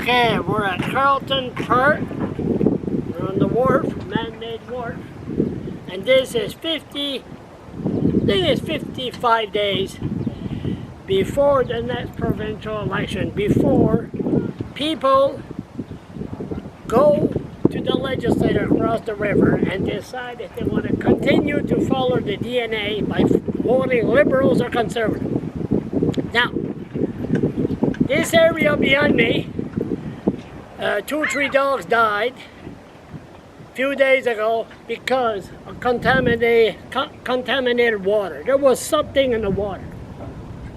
Okay, we're at Carlton Park. We're on the wharf, man-made wharf. And this is 55 days before the next provincial election, before people go to the legislature across the river and decide if they want to continue to follow the DNA by voting Liberals or Conservative. Now, this area behind me, 2 or 3 dogs died a few days ago because of contaminated water. There was something in the water.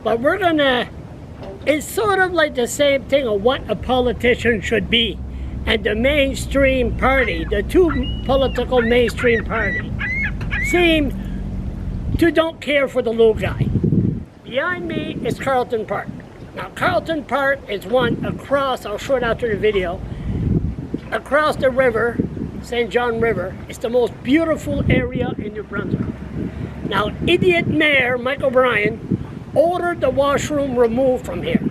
But we're gonna, it's sort of like the same thing of what a politician should be. And the mainstream party, the two political mainstream parties, seem to don't care for the little guy. Behind me is Carlton Park. Now Carlton Park is one across, I'll show it after the video, across the river, St. John River. It's the most beautiful area in New Brunswick. Now idiot Mayor Mike O'Brien ordered the washroom removed from here.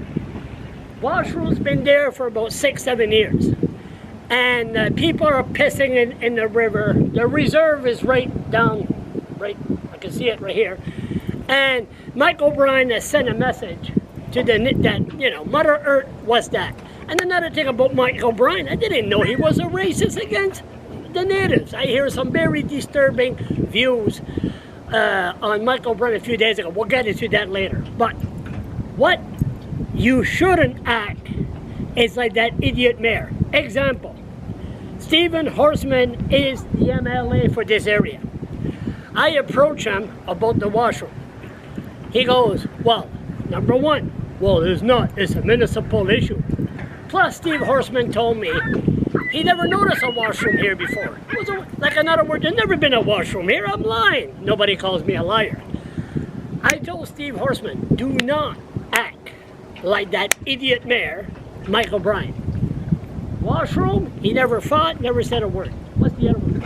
Washroom's been there for about 6-7 years. And people are pissing in the river. The reserve is right down, I can see it right here. And Mike O'Brien has sent a message to that, Mother Earth was that. And another thing about Mike O'Brien, I didn't know he was a racist against the natives. I hear some very disturbing views on Mike O'Brien a few days ago. We'll get into that later. But what you shouldn't act is like that idiot mayor. Example, Stephen Horsman is the MLA for this area. I approach him about the washroom. He goes, well, number one, well, it's not, it's a municipal issue. Plus, Steve Horsman told me he never noticed a washroom here before. Like, in other words, there's never been a washroom here. I'm lying. Nobody calls me a liar. I told Steve Horsman, do not act like that idiot mayor, Mike O'Brien. Washroom, he never fought, never said a word. What's the other one?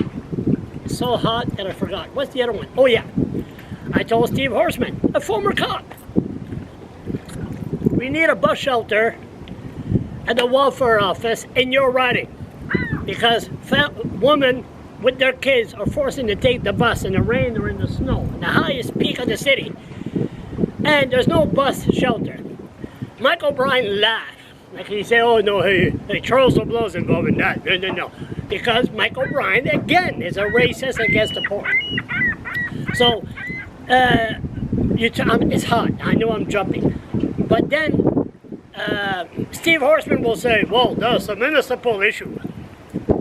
It's so hot that I forgot. What's the other one? Oh yeah, I told Steve Horsman, a former cop. We need a bus shelter at the welfare office in your riding because women with their kids are forcing to take the bus in the rain or in the snow, in the highest peak of the city, and there's no bus shelter. Mike O'Brien laughed. Like he said, oh no, hey, Charles LeBlanc's involved in that. No. Because Mike O'Brien, again, is a racist against the poor. So, it's hot. I know I'm jumping. But then, Steve Horsman will say, well, that's a municipal issue.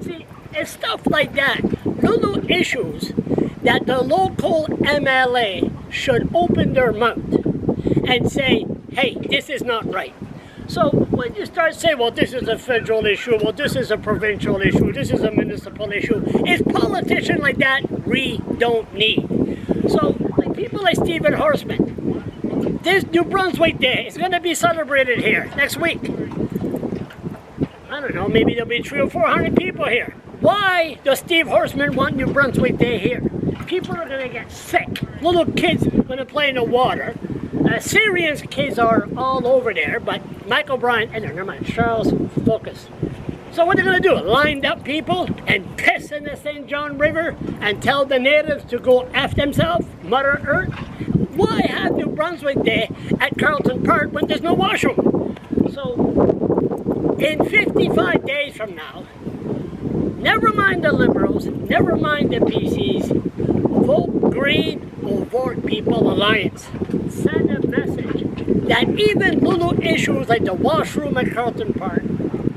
See, it's stuff like that. Little issues that the local MLA should open their mouth and say, hey, this is not right. So when you start saying, well, this is a federal issue, well, this is a provincial issue, this is a municipal issue, it's politicians like that we don't need. So like people like Stephen Horsman, this New Brunswick Day is going to be celebrated here next week. I don't know, maybe there'll be 300 or 400 people here. Why does Steve Horsman want New Brunswick Day here? People are going to get sick. Little kids are going to play in the water. Syrian kids are all over there, but Mike O'Brien, and never mind, Charles, focus. So what are they going to do? Line up people and piss in the St. John River and tell the natives to go F themselves? Mother Earth? Why have New Brunswick Day at Carlton Park when there's no washroom? So, in 55 days from now, never mind the Liberals, never mind the PCs, vote Green or vote People Alliance. Send a message that even little issues like the washroom at Carlton Park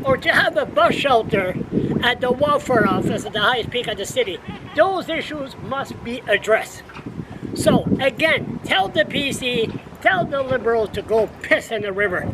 or to have a bus shelter at the welfare office at the highest peak of the city, those issues must be addressed. So again, tell the PC, tell the Liberals to go piss in the river.